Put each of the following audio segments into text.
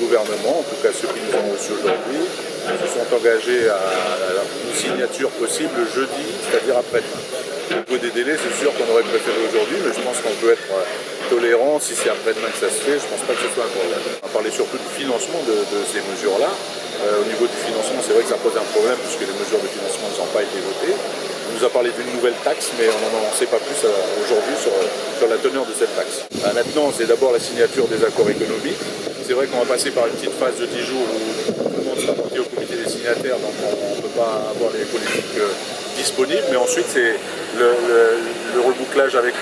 gouvernement, en tout cas ceux qui nous ont reçus aujourd'hui, se sont engagés à la signature possible jeudi, c'est-à-dire après-demain. Au niveau des délais, c'est sûr qu'on aurait préféré aujourd'hui, mais je pense qu'on peut être tolérant si c'est après-demain que ça se fait. Je ne pense pas que ce soit un problème. On va parler surtout du financement de ces mesures-là. Au niveau du financement, c'est vrai que ça pose un problème puisque les mesures de financement ne sont pas été votées. On nous a parlé d'une nouvelle taxe, mais on n'en sait pas plus aujourd'hui sur la teneur de cette taxe. Maintenant, c'est d'abord la signature des accords économiques. C'est vrai qu'on va passer par une petite phase de 10 jours où tout le monde sera porté au comité des signataires, donc on ne peut pas avoir les politiques disponibles. Mais ensuite, c'est le rebouclage avec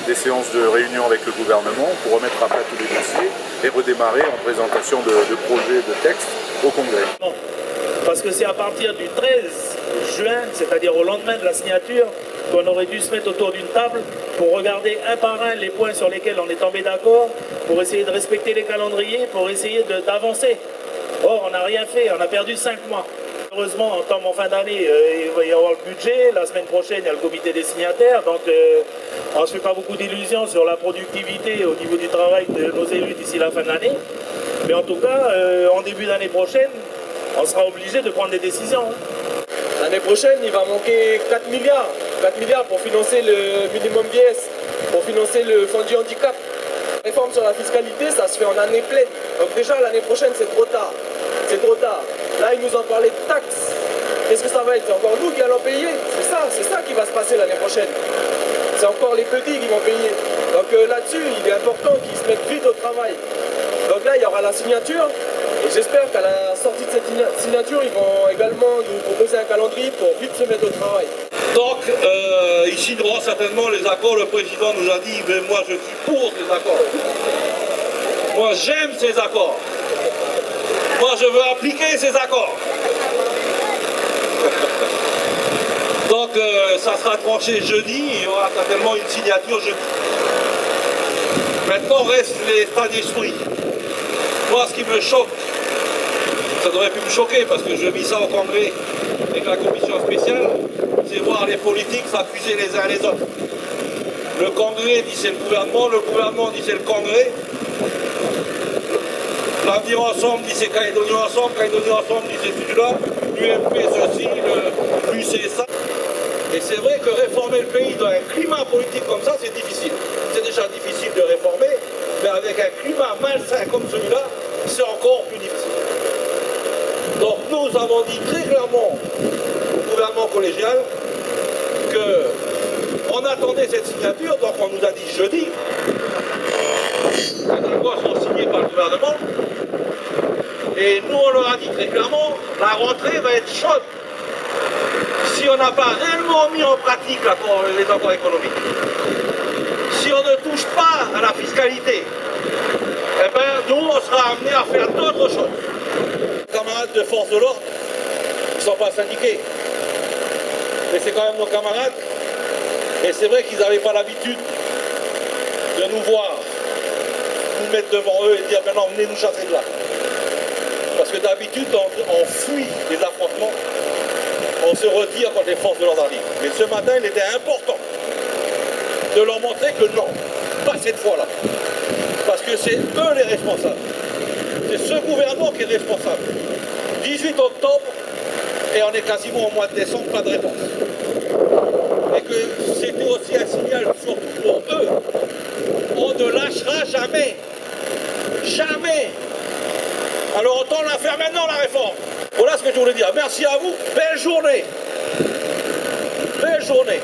des séances de réunion avec le gouvernement pour remettre à plat tous les dossiers et redémarrer en présentation de projets, de textes au Congrès. Parce que c'est à partir du 13 juin, c'est-à-dire au lendemain de la signature, qu'on aurait dû se mettre autour d'une table pour regarder un par un les points sur lesquels on est tombé d'accord, pour essayer de respecter les calendriers, pour essayer d'avancer. Or, on n'a rien fait, on a perdu 5 mois. Heureusement, en temps en fin d'année, il va y avoir le budget. La semaine prochaine, il y a le comité des signataires. Donc, on ne se fait pas beaucoup d'illusions sur la productivité au niveau du travail de nos élus d'ici la fin de l'année. Mais en tout cas, en début d'année prochaine, on sera obligé de prendre des décisions. L'année prochaine, il va manquer 4 milliards. 4 milliards pour financer le minimum vieillesse, pour financer le fonds du handicap. La réforme sur la fiscalité, ça se fait en année pleine. Donc déjà, l'année prochaine, c'est trop tard. C'est trop tard. Là, ils nous ont parlé de taxes. Qu'est-ce que ça va être? C'est encore nous qui allons payer. C'est ça qui va se passer l'année prochaine. C'est encore les petits qui vont payer. Donc là-dessus, il est important qu'ils se mettent vite au travail. Donc là, il y aura la signature. Et j'espère qu'à la sortie de cette signature, ils vont également nous proposer un calendrier pour vite se mettre au travail. Donc, ils signeront certainement les accords. Le président nous a dit, mais moi je suis pour ces accords. Moi j'aime ces accords. Moi je veux appliquer ces accords. Donc, ça sera tranché jeudi, il y aura certainement une signature jeudi. Maintenant reste l'état d'esprit. Moi, ce qui me choque, ça devrait plus me choquer parce que je vis ça au Congrès avec la commission spéciale, c'est voir les politiques s'accuser les uns les autres. Le Congrès dit c'est le gouvernement dit c'est le Congrès. L'Avenir Ensemble dit c'est Calédonie Ensemble dit c'est celui-là, l'UMP ceci, lui c'est ça. Et c'est vrai que réformer le pays dans un climat politique comme ça, c'est difficile. C'est déjà difficile de réformer, mais avec un climat malsain comme celui-là, c'est encore plus difficile. Donc nous avons dit très clairement au gouvernement collégial qu'on attendait cette signature, donc on nous a dit jeudi. Les accords sont signés par le gouvernement. Et nous on leur a dit très clairement, la rentrée va être chaude. Si on n'a pas réellement mis en pratique les accords économiques, si on ne touche pas à la fiscalité, eh bien, nous, on sera amenés à faire d'autres choses. Les camarades de force de l'ordre, ils ne sont pas syndiqués. Mais c'est quand même nos camarades. Et c'est vrai qu'ils n'avaient pas l'habitude de nous voir, nous mettre devant eux et dire maintenant, venez nous chasser de là. Parce que d'habitude, on fuit les affrontements. On se retire quand les forces de l'ordre arrivent. Mais ce matin, il était important de leur montrer que non, pas cette fois-là. Parce que c'est eux les responsables. C'est ce gouvernement qui est responsable. 18 octobre, et on est quasiment au mois de décembre, pas de réponse. Et que c'était aussi un signal, surtout pour eux, on ne lâchera jamais. Jamais. Alors autant la faire maintenant, la réforme. Voilà ce que je voulais dire. Merci à vous. Belle journée. Belle journée.